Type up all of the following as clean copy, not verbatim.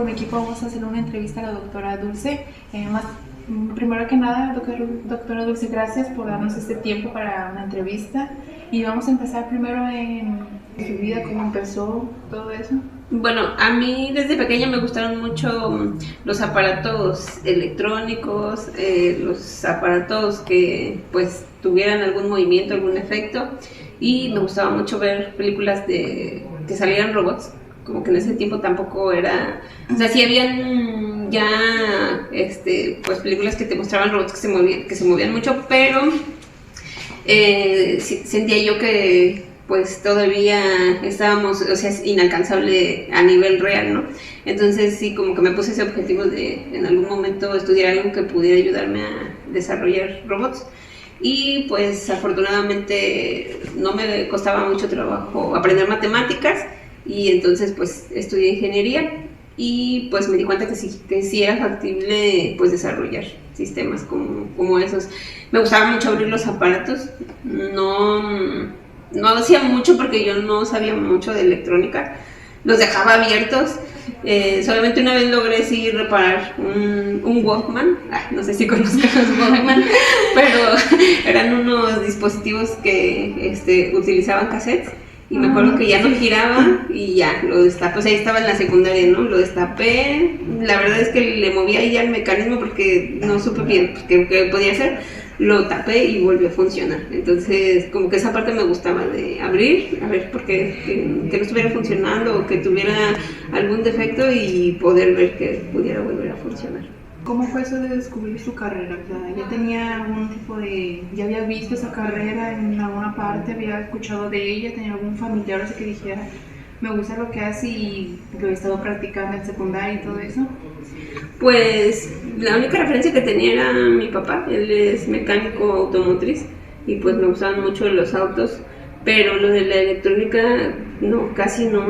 con mi equipo vamos a hacer una entrevista a la doctora Dulce. Primero que nada, doctora Dulce, gracias por darnos este tiempo para una entrevista. Y vamos a empezar primero en su vida, cómo empezó, todo eso. Bueno, a mí desde pequeña me gustaron mucho los aparatos electrónicos, los aparatos que pues tuvieran algún movimiento, algún efecto, y me gustaba mucho ver películas de que salieran robots, como que en ese tiempo tampoco era, o sea, sí habían ya pues películas que te mostraban robots que se movían mucho, pero sentía yo que pues todavía estábamos, o sea, es inalcanzable a nivel real, ¿no? Entonces sí, como que me puse ese objetivo de en algún momento estudiar algo que pudiera ayudarme a desarrollar robots. Y pues afortunadamente no me costaba mucho trabajo aprender matemáticas, y entonces pues estudié ingeniería y pues me di cuenta que sí era factible pues desarrollar sistemas como esos. Me gustaba mucho abrir los aparatos, no hacía mucho porque yo no sabía mucho de electrónica, los dejaba abiertos. Solamente una vez logré sí reparar un Walkman. No sé si conozcas los Walkman, pero eran unos dispositivos que utilizaban cassettes. Y me acuerdo que ya no giraba y ya, lo destapé, o sea, ahí estaba en la secundaria, ¿no? Lo destapé, la verdad es que le moví ahí al mecanismo porque no supe bien pues, qué podía hacer, lo tapé y volvió a funcionar. Entonces, como que esa parte me gustaba de abrir, a ver, porque que no estuviera funcionando o que tuviera algún defecto y poder ver que pudiera volver a funcionar. ¿Cómo fue eso de descubrir su carrera? O sea, ¿ya tenía algún tipo de... ya había visto esa carrera en alguna parte, había escuchado de ella, tenía algún familiar así que dijera, me gusta lo que hace y lo he estado practicando en secundaria y todo eso? Pues la única referencia que tenía era mi papá, él es mecánico automotriz y pues me gustaban mucho los autos, pero lo de la electrónica no, casi no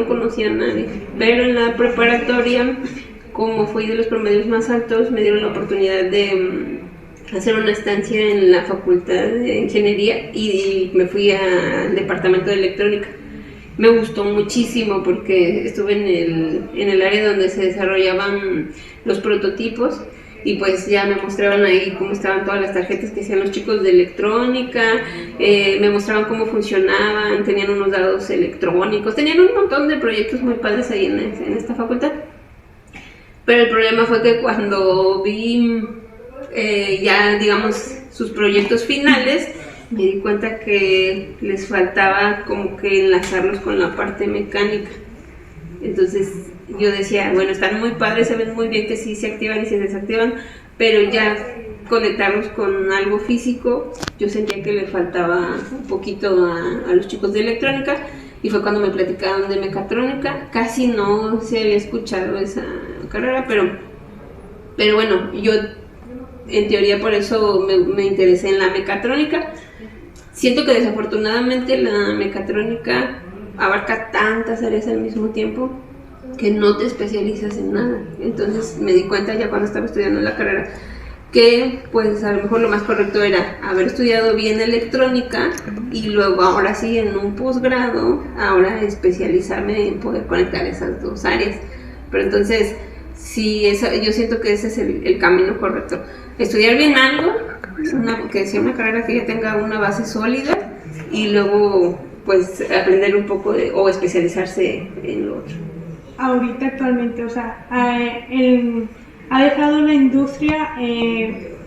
conocía a nadie. Pero en la preparatoria, como fui de los promedios más altos, me dieron la oportunidad de hacer una estancia en la facultad de ingeniería y me fui al departamento de electrónica. Me gustó muchísimo porque estuve en el área donde se desarrollaban los prototipos y pues ya me mostraban ahí cómo estaban todas las tarjetas que hacían los chicos de electrónica, me mostraban cómo funcionaban, tenían unos dados electrónicos, tenían un montón de proyectos muy padres ahí en esta facultad. Pero el problema fue que cuando vi ya digamos sus proyectos finales, me di cuenta que les faltaba como que enlazarlos con la parte mecánica. Entonces yo decía, bueno, están muy padres, se ven muy bien que sí se activan y se desactivan, pero ya conectarlos con algo físico, yo sentía que le faltaba un poquito a los chicos de electrónica, y fue cuando me platicaron de mecatrónica. Casi no se había escuchado esa carrera, pero bueno, yo en teoría por eso me interesé en la mecatrónica. Siento que desafortunadamente la mecatrónica abarca tantas áreas al mismo tiempo que no te especializas en nada. Entonces me di cuenta ya cuando estaba estudiando la carrera que pues a lo mejor lo más correcto era haber estudiado bien electrónica y luego ahora sí en un posgrado ahora especializarme en poder conectar esas dos áreas. Pero entonces sí, yo siento que ese es el camino correcto. Estudiar bien algo, que sea una carrera que ya tenga una base sólida y luego pues aprender un poco o especializarse en lo otro. Ahorita actualmente, o sea, ¿ha dejado la industria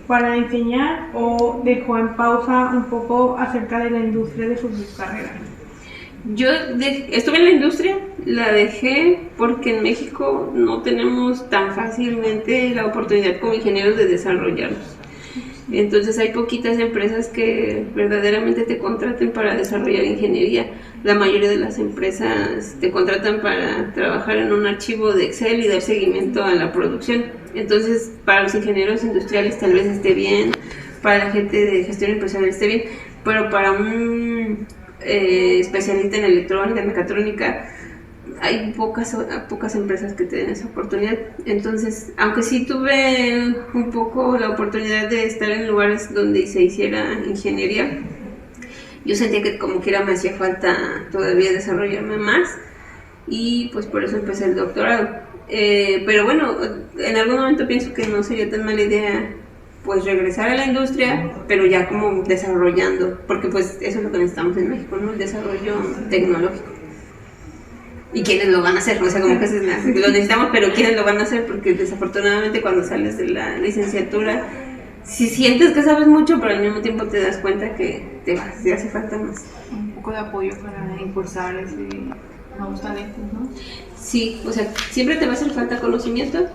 para enseñar o dejó en pausa un poco acerca de la industria de su carrera? Yo estuve en la industria, la dejé porque en México no tenemos tan fácilmente la oportunidad como ingenieros de desarrollarlos. Entonces hay poquitas empresas que verdaderamente te contraten para desarrollar ingeniería. La mayoría de las empresas te contratan para trabajar en un archivo de Excel y dar seguimiento a la producción. Entonces para los ingenieros industriales tal vez esté bien, para la gente de gestión empresarial esté bien, pero para un especialista en electrónica, en mecatrónica, hay pocas empresas que te den esa oportunidad. Entonces, aunque sí tuve un poco la oportunidad de estar en lugares donde se hiciera ingeniería, yo sentía que como quiera me hacía falta todavía desarrollarme más y pues por eso empecé el doctorado. Pero bueno, en algún momento pienso que no sería tan mala idea pues regresar a la industria, pero ya como desarrollando, porque pues eso es lo que necesitamos en México, ¿no? El desarrollo tecnológico. ¿Y quiénes lo van a hacer? O sea, como que lo necesitamos, pero ¿quiénes lo van a hacer? Porque desafortunadamente cuando sales de la licenciatura, si sientes que sabes mucho, pero al mismo tiempo te das cuenta que te hace falta más. Un poco de apoyo para impulsar ese nuevos talentos, ¿no? Sí, o sea, siempre te va a hacer falta conocimiento,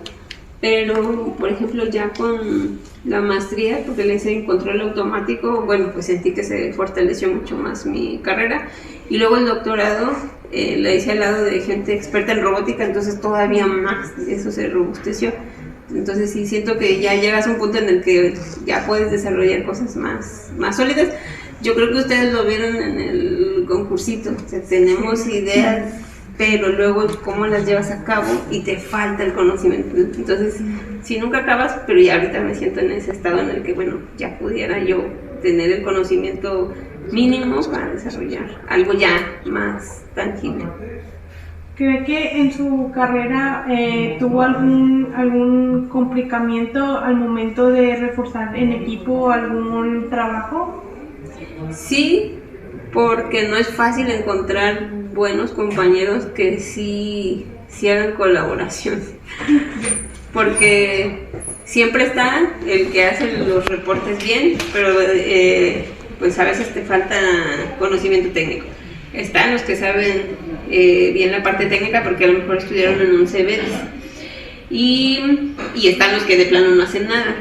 pero por ejemplo ya con la maestría, porque le hice en control automático, bueno, pues sentí que se fortaleció mucho más mi carrera, y luego el doctorado la hice al lado de gente experta en robótica, entonces todavía más eso se robusteció. Entonces sí siento que ya llegas a un punto en el que ya puedes desarrollar cosas más sólidas. Yo creo que ustedes lo vieron en el concursito, o sea, tenemos ideas, pero luego cómo las llevas a cabo y te falta el conocimiento. Entonces, sí, nunca acabas, pero ya ahorita me siento en ese estado en el que, bueno, ya pudiera yo tener el conocimiento mínimo para desarrollar algo ya más tangible. ¿Cree que en su carrera tuvo algún complicamiento al momento de reforzar en equipo algún trabajo? Sí, porque no es fácil encontrar buenos compañeros que sí hagan colaboración. Porque siempre está el que hace los reportes bien, pero pues a veces te falta conocimiento técnico. Están los que saben bien la parte técnica porque a lo mejor estudiaron en un CBT. Y están los que de plano no hacen nada.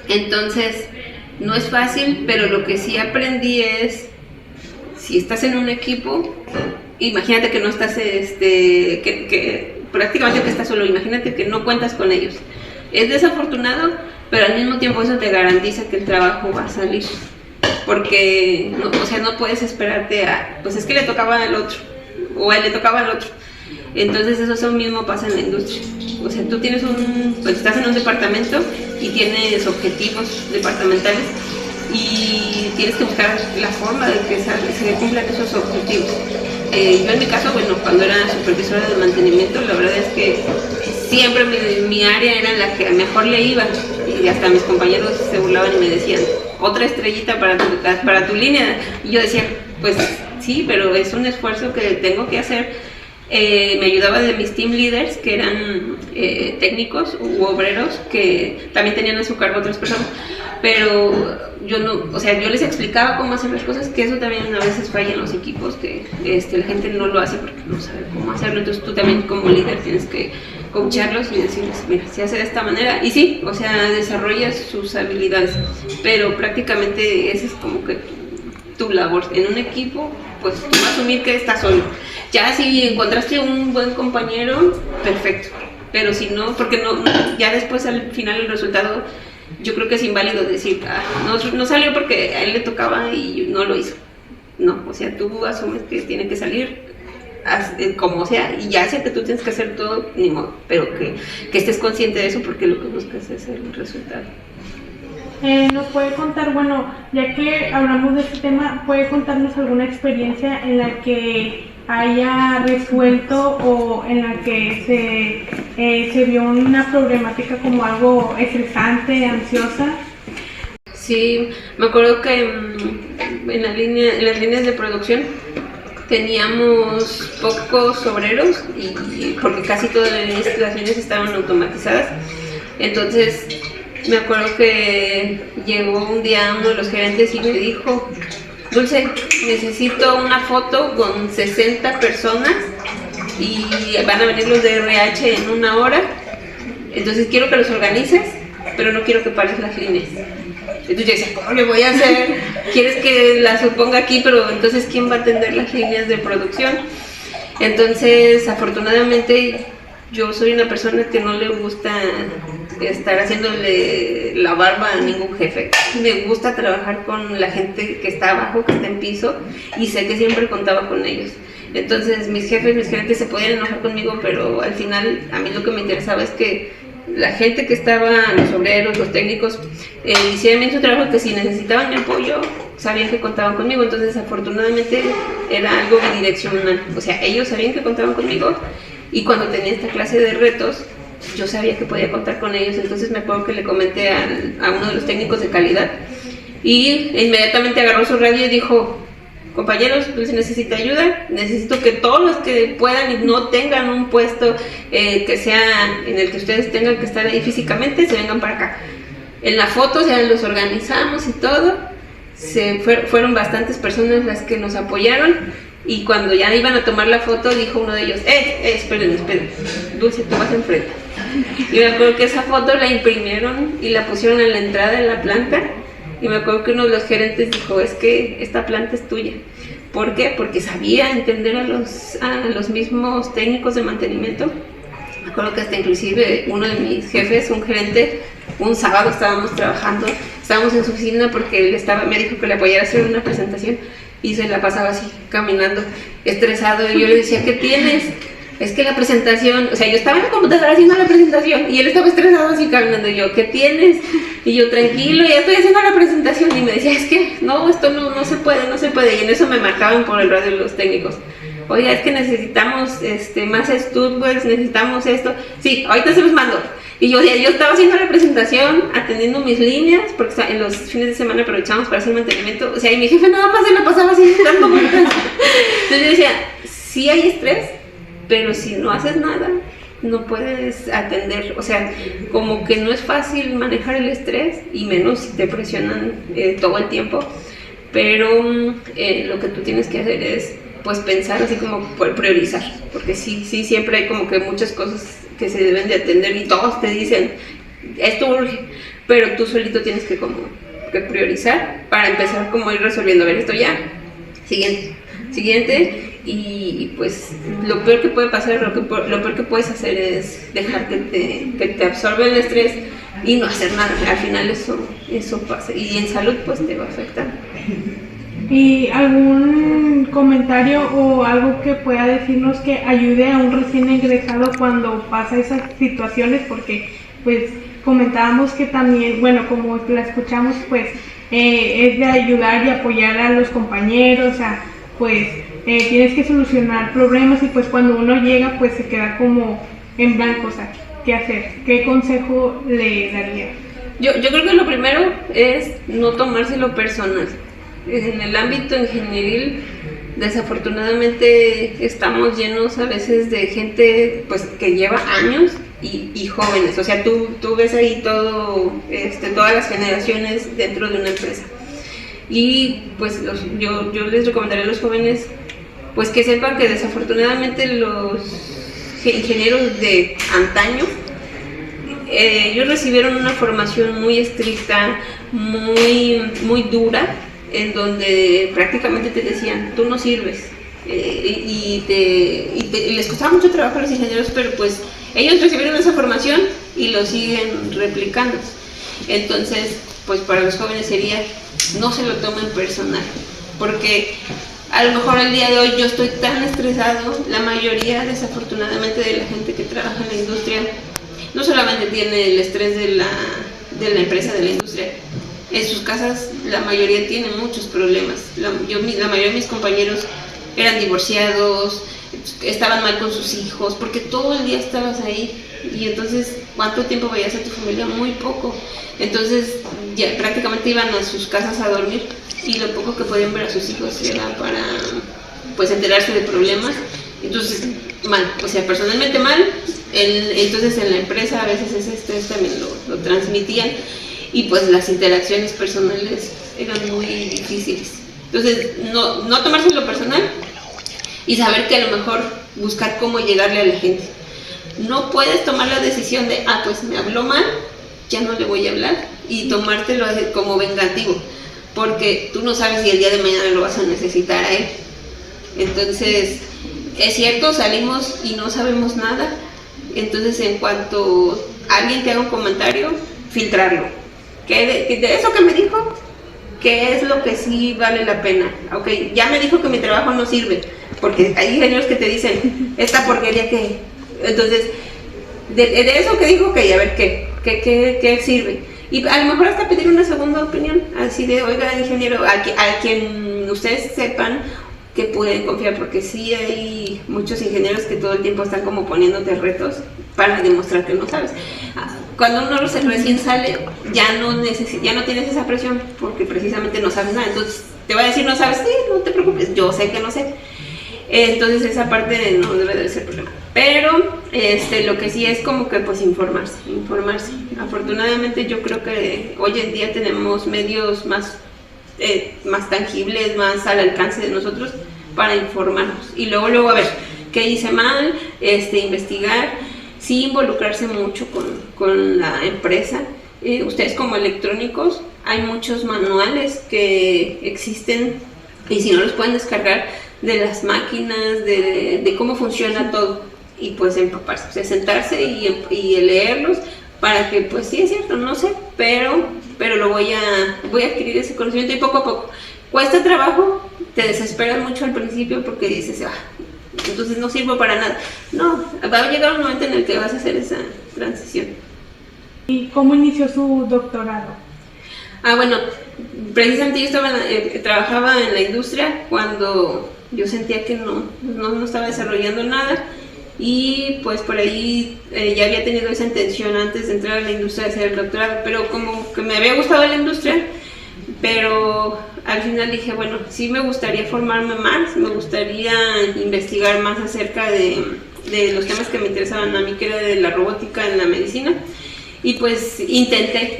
Entonces, no es fácil, pero lo que sí aprendí es, si estás en un equipo, imagínate que no estás, que prácticamente que estás solo, imagínate que no cuentas con ellos. Es desafortunado, pero al mismo tiempo eso te garantiza que el trabajo va a salir. Porque, no, o sea, no puedes esperarte a, pues es que le tocaba al otro, o a él le tocaba al otro. Entonces eso mismo pasa en la industria. O sea, tú tienes pues estás en un departamento y tienes objetivos departamentales y tienes que buscar la forma de que se cumplan esos objetivos. Yo en mi caso, bueno, cuando era supervisora de mantenimiento, la verdad es que siempre mi área era la que mejor le iba y hasta mis compañeros se burlaban y me decían, otra estrellita para tu línea. Y yo decía, pues sí, pero es un esfuerzo que tengo que hacer. Me ayudaba de mis team leaders, que eran técnicos u obreros, que también tenían a su cargo otras personas, pero yo no, o sea, yo les explicaba cómo hacer las cosas, que eso también a veces falla en los equipos, que la gente no lo hace porque no sabe cómo hacerlo. Entonces tú también como líder tienes que coacharlos y decirles, mira, se hace de esta manera, y sí, o sea, desarrollas sus habilidades, pero prácticamente esa es como que tu labor en un equipo. Pues tú vas a asumir que estás solo. Ya si encontraste un buen compañero, perfecto, pero si no, porque no, ya después al final el resultado, yo creo que es inválido decir, no salió porque a él le tocaba y no lo hizo. No, o sea, tú asumes que tiene que salir como sea, y ya sea que tú tienes que hacer todo, ni modo, pero que estés consciente de eso, porque lo que buscas es el resultado. ¿Nos puede contar, bueno, ya que hablamos de este tema, puede contarnos alguna experiencia en la que haya resuelto o en la que se vio una problemática como algo estresante, ansiosa? Sí, me acuerdo que en las líneas de producción teníamos pocos obreros y porque casi todas las líneas estaban automatizadas. Entonces me acuerdo que llegó un día uno de los gerentes y me dijo, Dulce, necesito una foto con 60 personas y van a venir los de RH en 1 hora, entonces quiero que los organices, pero no quiero que pares las líneas. Entonces yo decía, ¿cómo le voy a hacer? ¿Quieres que las ponga aquí? Pero entonces, ¿quién va a atender las líneas de producción? Entonces, afortunadamente, yo soy una persona que no le gusta estar haciéndole la barba a ningún jefe. Me gusta trabajar con la gente que está abajo, que está en piso, y sé que siempre contaba con ellos. Entonces mis jefes, mis gerentes se podían enojar conmigo, pero al final a mí lo que me interesaba es que la gente que estaba, los obreros, los técnicos, hicieran bien su trabajo, que si necesitaban mi apoyo, sabían que contaban conmigo. Entonces afortunadamente era algo bidireccional, o sea, ellos sabían que contaban conmigo Y cuando tenía esta clase de retos, yo sabía que podía contar con ellos, entonces me acuerdo que le comenté a uno de los técnicos de calidad y inmediatamente agarró su radio y dijo: compañeros, pues necesita ayuda, necesito que todos los que puedan y no tengan un puesto que sea en el que ustedes tengan que estar ahí físicamente, se vengan para acá. En la foto ya los organizamos y todo, fueron bastantes personas las que nos apoyaron, y cuando ya iban a tomar la foto dijo uno de ellos: esperen, Dulce, tú vas enfrente. Y me acuerdo que esa foto la imprimieron y la pusieron en la entrada de la planta. Y me acuerdo que uno de los gerentes dijo: es que esta planta es tuya. ¿Por qué? Porque sabía entender a los mismos técnicos de mantenimiento. Me acuerdo que hasta inclusive uno de mis jefes, un gerente, un sábado estábamos trabajando, estábamos en su oficina porque me dijo que le apoyara a hacer una presentación, y se la pasaba así, caminando, estresado, y yo le decía: ¿qué tienes? Es que la presentación, o sea, yo estaba en la computadora haciendo la presentación y él estaba estresado así caminando, y yo: ¿qué tienes? Y yo: tranquilo, ya estoy haciendo la presentación. Y me decía: es que no, esto no se puede. Y en eso me marcaban por el radio los técnicos: oiga, es que necesitamos más Stuttgart, necesitamos esto. Sí, ahorita se los mando. Y yo estaba haciendo la presentación, atendiendo mis líneas, porque en los fines de semana aprovechábamos para hacer mantenimiento. O sea, y mi jefe nada más se la pasaba así dando vueltas. Entonces yo decía: sí hay estrés, pero si no haces nada, no puedes atender. O sea, como que no es fácil manejar el estrés, y menos si te presionan todo el tiempo. Pero lo que tú tienes que hacer es pues pensar así como por priorizar, porque sí, siempre hay como que muchas cosas que se deben de atender y todos te dicen: esto urge, pero tú solito tienes que como que priorizar para empezar como ir resolviendo. A ver, esto ya, siguiente. Y pues lo peor que puede pasar, lo peor que puedes hacer es dejar que te absorba el estrés y no hacer nada. Al final eso pasa, y en salud pues te va a afectar. ¿Y algún comentario o algo que pueda decirnos que ayude a un recién egresado cuando pasa esas situaciones? Porque pues comentábamos que también, bueno, como la escuchamos, pues es de ayudar y apoyar a los compañeros, pues tienes que solucionar problemas, y pues cuando uno llega pues se queda como en blanco. O sea, ¿qué hacer? ¿Qué consejo le daría? Yo creo que lo primero es no tomárselo personal. En el ámbito ingenieril, desafortunadamente estamos llenos a veces de gente pues que lleva años y jóvenes. O sea, tú ves ahí todas las generaciones dentro de una empresa. Y pues yo les recomendaría a los jóvenes pues que sepan que desafortunadamente los ingenieros de antaño, ellos recibieron una formación muy estricta, muy dura, en donde prácticamente te decían: tú no sirves, y les costaba mucho trabajo a los ingenieros, pero pues ellos recibieron esa formación y lo siguen replicando. Entonces pues para los jóvenes sería: no se lo tomen personal, porque a lo mejor el día de hoy yo estoy tan estresado. La mayoría, desafortunadamente, de la gente que trabaja en la industria no solamente tiene el estrés de la empresa, de la industria. En sus casas la mayoría tiene muchos problemas. La mayoría de mis compañeros eran divorciados, estaban mal con sus hijos, porque todo el día estabas ahí, y entonces ¿cuánto tiempo veías a tu familia? Muy poco. Entonces ya prácticamente iban a sus casas a dormir, y lo poco que podían ver a sus hijos era para pues enterarse de problemas. Entonces mal, o sea, personalmente mal. Entonces en la empresa a veces ese estrés también lo transmitían, y pues las interacciones personales eran muy difíciles. Entonces no tomárselo personal, y saber que a lo mejor buscar cómo llegarle a la gente. No puedes tomar la decisión de: pues me habló mal, ya no le voy a hablar, y tomártelo como vengativo, porque tú no sabes si el día de mañana lo vas a necesitar a él. Entonces es cierto, salimos y no sabemos nada. Entonces en cuanto alguien te haga un comentario, filtrarlo. De eso que me dijo, ¿qué es lo que sí vale la pena? Ok, ya me dijo que mi trabajo no sirve, porque hay ingenieros que te dicen: esta porquería que... Entonces, de eso que dijo, ok, a ver qué sirve. Y a lo mejor hasta pedir una segunda opinión, así de: oiga, ingeniero, a quien ustedes sepan que pueden confiar, porque sí hay muchos ingenieros que todo el tiempo están como poniéndote retos para demostrar que no sabes. Cuando uno recién sale, ya no tienes esa presión, porque precisamente no sabes nada. Entonces te va a decir no sabes, sí, no te preocupes, yo sé que no sé. Entonces esa parte no debe de ser problema. Pero lo que sí es como que pues informarse. Afortunadamente yo creo que hoy en día tenemos medios más tangibles, más al alcance de nosotros para informarnos. Y luego a ver qué hice mal, investigar, sí involucrarse mucho con la empresa. Ustedes como electrónicos, hay muchos manuales que existen y si no los pueden descargar de las máquinas, de cómo funciona todo y pues empaparse, o sea, sentarse y leerlos para que pues sí es cierto, no sé, pero lo voy a adquirir ese conocimiento y poco a poco. Cuesta trabajo, te desesperas mucho al principio porque dices, entonces no sirvo para nada. No, va a llegar un momento en el que vas a hacer esa transición. ¿Y cómo inició su doctorado? Bueno, precisamente yo trabajaba en la industria cuando yo sentía que no estaba desarrollando nada y pues por ahí ya había tenido esa intención antes de entrar a la industria de hacer el doctorado, pero como que me había gustado la industria, pero al final dije, bueno, sí me gustaría formarme más, me gustaría investigar más acerca de los temas que me interesaban a mí, que era de la robótica en la medicina. Y pues intenté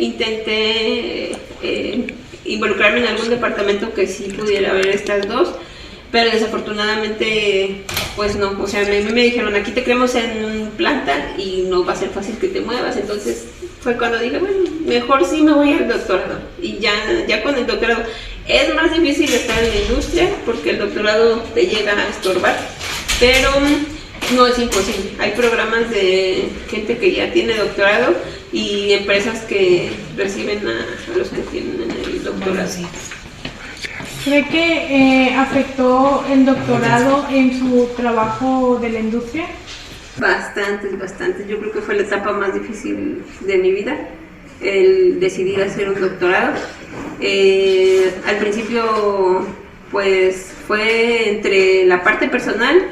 involucrarme en algún departamento que sí pudiera ver estas dos, pero desafortunadamente pues no, o sea, me dijeron aquí te creemos en planta y no va a ser fácil que te muevas, entonces fue cuando dije, bueno, mejor sí me voy al doctorado. Y ya con el doctorado es más difícil estar en la industria porque el doctorado te llega a estorbar, pero no es imposible. Hay programas de gente que ya tiene doctorado y empresas que reciben a los que tienen el doctorado. ¿Cree que afectó el doctorado en su trabajo de la industria? Bastante. Yo creo que fue la etapa más difícil de mi vida, el decidir hacer un doctorado. Al principio, pues fue entre la parte personal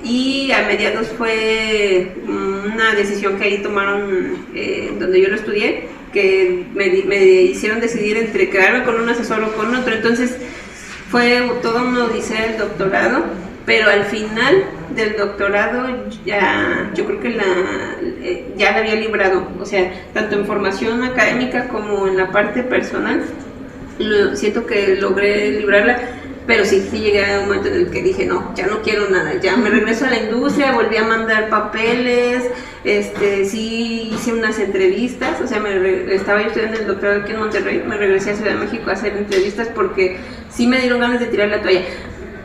y a mediados fue una decisión que ahí tomaron donde yo lo estudié, que me hicieron decidir entre quedarme con un asesor o con otro. Entonces fue toda una odisea el doctorado, pero al final del doctorado yo creo que ya la había librado, o sea, tanto en formación académica como en la parte personal, siento que logré librarla. Pero sí llegué a un momento en el que dije, no, ya no quiero nada, ya me regreso a la industria, volví a mandar papeles, sí hice unas entrevistas, o sea, estaba yo estudiando el doctorado aquí en Monterrey, me regresé a Ciudad de México a hacer entrevistas porque sí me dieron ganas de tirar la toalla,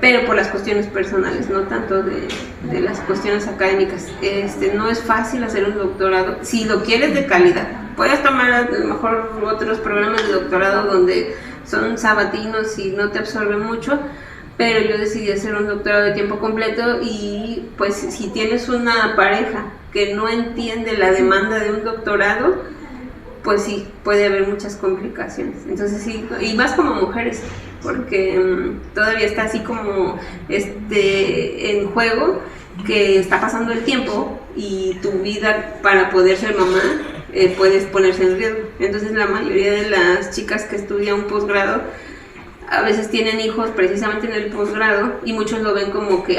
pero por las cuestiones personales, no tanto de las cuestiones académicas. No es fácil hacer un doctorado, si lo quieres de calidad, puedes tomar a lo mejor otros programas de doctorado donde son sabatinos y no te absorben mucho, pero yo decidí hacer un doctorado de tiempo completo y pues si tienes una pareja que no entiende la demanda de un doctorado, pues sí, puede haber muchas complicaciones. Entonces sí, y más como mujeres, porque todavía está así como en juego que está pasando el tiempo y tu vida para poder ser mamá puedes ponerse en riesgo. Entonces la mayoría de las chicas que estudian un posgrado a veces tienen hijos precisamente en el posgrado y muchos lo ven como que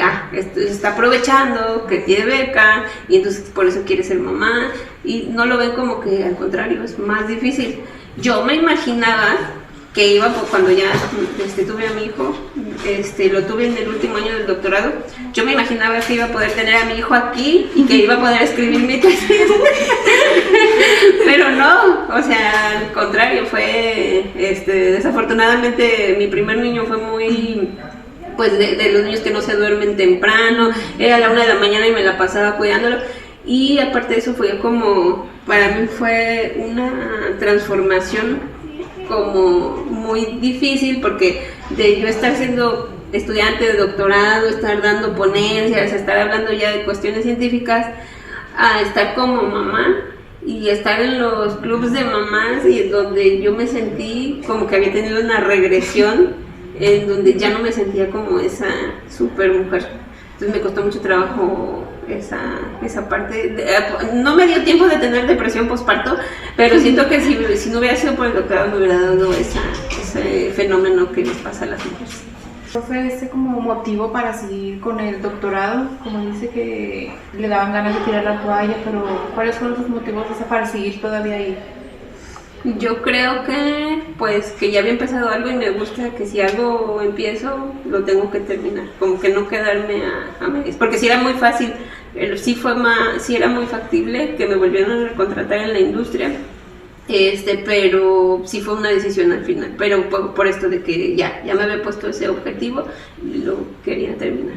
está aprovechando, que tiene beca y entonces por eso quiere ser mamá, y no lo ven como que al contrario, es más difícil. Yo me imaginaba que iba cuando ya tuve a mi hijo, lo tuve en el último año del doctorado, yo me imaginaba que iba a poder tener a mi hijo aquí y que iba a poder escribir mi tesis. Pero no, o sea, al contrario, fue, desafortunadamente mi primer niño fue muy, pues de los niños que no se duermen temprano, era a la 1 de la mañana y me la pasaba cuidándolo, y aparte de eso fue como, para mí fue una transformación como muy difícil, porque de yo estar siendo estudiante de doctorado, estar dando ponencias, estar hablando ya de cuestiones científicas, a estar como mamá y estar en los clubs de mamás, y donde yo me sentí como que había tenido una regresión en donde ya no me sentía como esa super mujer. Entonces me costó mucho trabajo esa parte. No me dio tiempo de tener depresión postparto, pero siento que si no hubiera sido por el doctorado me hubiera dado ese fenómeno que les pasa a las mujeres. ¿Fue ese como motivo para seguir con el doctorado? Como dice que le daban ganas de tirar la toalla, pero ¿cuáles fueron sus motivos para seguir todavía ahí? Yo creo que ya había empezado algo y me gusta que si algo empiezo, lo tengo que terminar, como que no quedarme a medias, porque si era muy fácil, sí era muy factible que me volvieran a recontratar en la industria, pero sí fue una decisión al final, pero por esto de que ya me había puesto ese objetivo y lo quería terminar.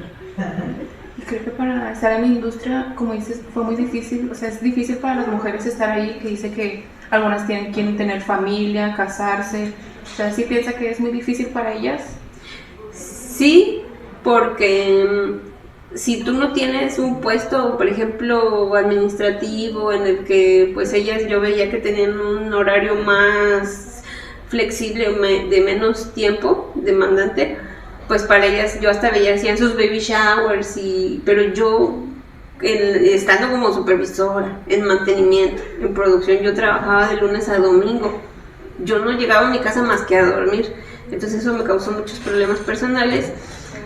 Creo que para estar en la industria, como dices, fue muy difícil, o sea, es difícil para las mujeres estar ahí, que dice que algunas quieren tener familia, casarse, o sea, ¿sí piensa que es muy difícil para ellas? Sí, porque si tú no tienes un puesto, por ejemplo, administrativo, en el que pues ellas, yo veía que tenían un horario más flexible, de menos tiempo demandante, pues para ellas, yo hasta veía, hacían sus baby showers, pero yo, estando como supervisora, en mantenimiento, en producción, yo trabajaba de lunes a domingo, yo no llegaba a mi casa más que a dormir, entonces eso me causó muchos problemas personales,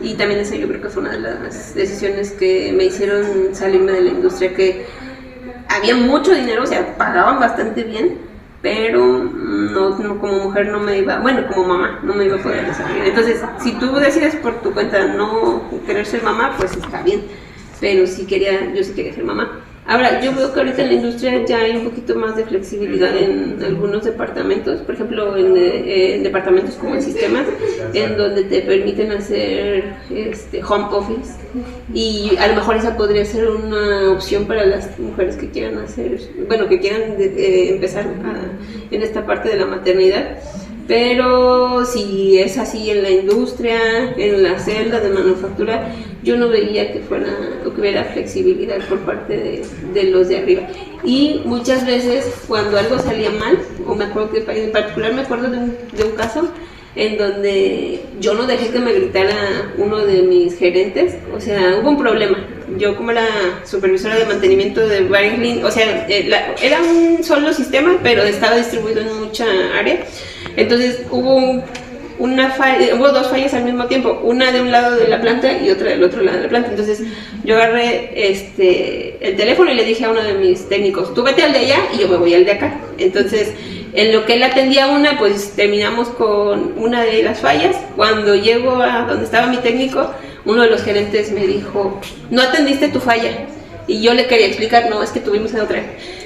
y también eso yo creo que fue una de las decisiones que me hicieron salirme de la industria, que había mucho dinero, o sea, pagaban bastante bien, pero no como mujer no me iba, bueno, como mamá no me iba a poder desarrollar. Entonces, si tú decides por tu cuenta no querer ser mamá, pues está bien, pero yo sí quería ser mamá. Ahora, yo veo que ahorita en la industria ya hay un poquito más de flexibilidad en algunos departamentos, por ejemplo, en departamentos como en sistemas, en donde te permiten hacer home office, y a lo mejor esa podría ser una opción para las mujeres que quieran empezar en esta parte de la maternidad. Pero si es así en la industria, en la celda de manufactura, yo no veía que hubiera flexibilidad por parte de los de arriba. Y muchas veces cuando algo salía mal, o me acuerdo que en particular me acuerdo de un caso en donde yo no dejé que me gritara uno de mis gerentes, o sea, hubo un problema. Yo como era supervisora de mantenimiento de varias líneas, o sea, era un solo sistema, pero estaba distribuido en mucha área. Entonces hubo dos fallas al mismo tiempo, una de un lado de la planta y otra del otro lado de la planta. Entonces yo agarré el teléfono y le dije a uno de mis técnicos, tú vete al de allá y yo me voy al de acá. Entonces en lo que él atendía una, pues terminamos con una de las fallas. Cuando llego a donde estaba mi técnico, uno de los gerentes me dijo, no atendiste tu falla. Y yo le quería explicar, no, es que tuvimos otra.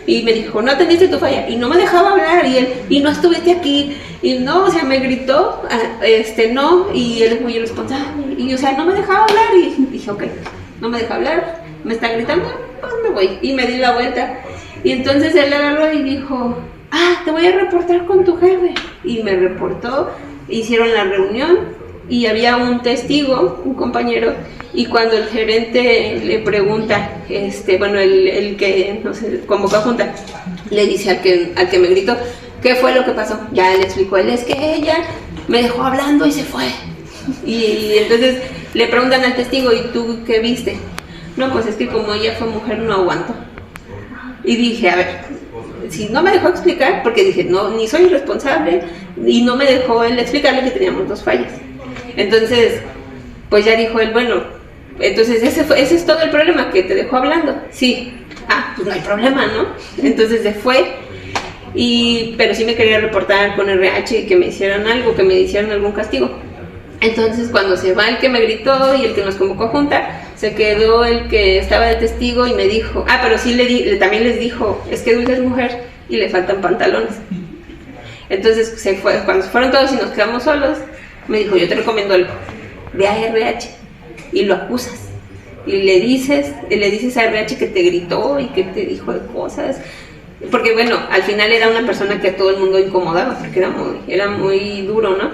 Y me dijo, no atendiste tu falla. Y no me dejaba hablar. Y él, y no estuviste aquí. Y no, o sea, me gritó, no. Y él es muy irresponsable. Y, o sea, no me dejaba hablar. Y dije, ok, no me deja hablar. Me está gritando, pues me voy. Y me di la vuelta. Y entonces él agarró y dijo, te voy a reportar con tu jefe. Y me reportó. Hicieron la reunión. Y había un testigo, un compañero, y cuando el gerente le pregunta, el que no sé, convocó a junta, le dice al que me gritó, ¿qué fue lo que pasó? Ya le explicó él, es que ella me dejó hablando y se fue. Y entonces le preguntan al testigo, ¿y tú qué viste? No, pues es que como ella fue mujer no aguanto. Y dije, a ver, si no me dejó explicar, porque dije, no, ni soy responsable, y no me dejó él explicarle que teníamos dos fallas. Entonces, pues ya dijo él, bueno, entonces ese es todo el problema, que te dejó hablando. Sí, pues no hay problema, ¿no? Entonces se fue, pero sí me quería reportar con RH y que me hicieran algo, que me hicieran algún castigo. Entonces cuando se va el que me gritó y el que nos convocó a junta, se quedó el que estaba de testigo y me dijo, pero sí también les dijo, es que Dulce es mujer y le faltan pantalones. Entonces se fue, cuando se fueron todos y nos quedamos solos, me dijo, yo te recomiendo algo, ve a RH y lo acusas y le dices a RH que te gritó y que te dijo de cosas, porque bueno, al final era una persona que a todo el mundo incomodaba, porque era muy duro, ¿no?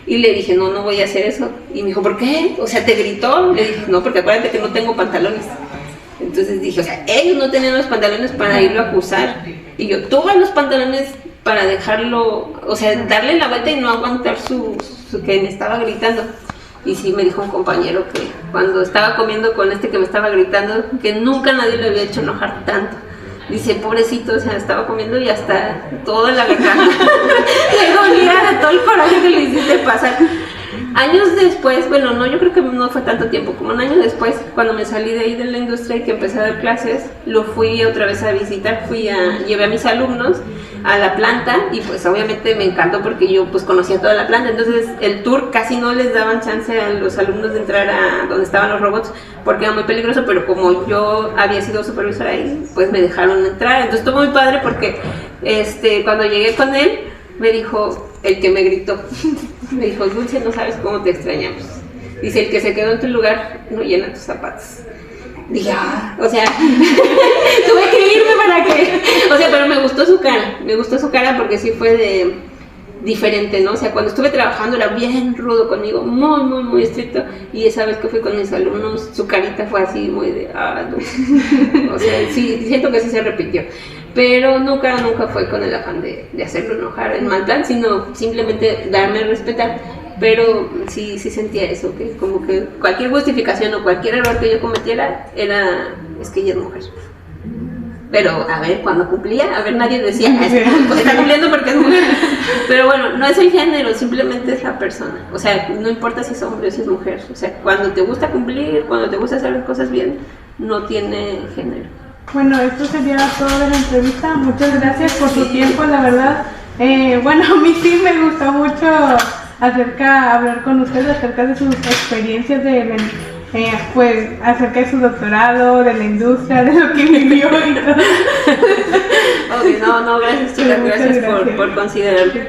Y le dije, no voy a hacer eso. Y me dijo, ¿por qué? O sea, ¿te gritó? Le dije, no, porque acuérdate que no tengo pantalones. Entonces dije, o sea, ellos no tenían los pantalones para irlo a acusar. Y yo tuve los pantalones para dejarlo, o sea, darle la vuelta y no aguantar su que me estaba gritando. Y sí me dijo un compañero que cuando estaba comiendo con que me estaba gritando, que nunca nadie le había hecho enojar tanto. Dice, pobrecito, o sea, estaba comiendo y hasta toda la garganta le dolía todo el coraje que le hiciste pasar. Años después, bueno, no, yo creo que no fue tanto tiempo, como un año después, cuando me salí de ahí de la industria y que empecé a dar clases, lo fui otra vez a visitar, llevé a mis alumnos a la planta y pues obviamente me encantó porque yo pues conocía toda la planta, entonces el tour casi no les daban chance a los alumnos de entrar a donde estaban los robots porque era muy peligroso, pero como yo había sido supervisora ahí, pues me dejaron entrar, entonces estuvo muy padre porque cuando llegué con él, me dijo, el que me gritó, me dijo, Dulce, no sabes cómo te extrañamos. Dice, el que se quedó en tu lugar no llena tus zapatos. Dije, o sea, tuve que irme para que, o sea, pero me gustó su cara porque sí fue diferente, ¿no? O sea, cuando estuve trabajando era bien rudo conmigo, muy, muy, muy estricto, y esa vez que fui con mis alumnos, su carita fue así muy de, no. O sea, sí, siento que sí se repitió. Pero nunca fue con el afán de hacerlo enojar en mal plan, sino simplemente darme a respetar. Pero sí sentía eso, que como que cualquier justificación o cualquier error que yo cometiera es que ella es mujer. Pero a ver, cuando cumplía, nadie decía, pues está cumpliendo porque es mujer. Pero bueno, no es el género, simplemente es la persona. O sea, no importa si es hombre o si es mujer. O sea, cuando te gusta cumplir, cuando te gusta hacer las cosas bien, no tiene género. Bueno, esto sería todo de la entrevista. Muchas gracias por su tiempo, la verdad. Bueno, a mí sí me gustó mucho hablar con ustedes acerca de sus experiencias pues acerca de su doctorado, de la industria, de lo que vivió y todo. Okay, no, gracias chicas, gracias. Por considerarme.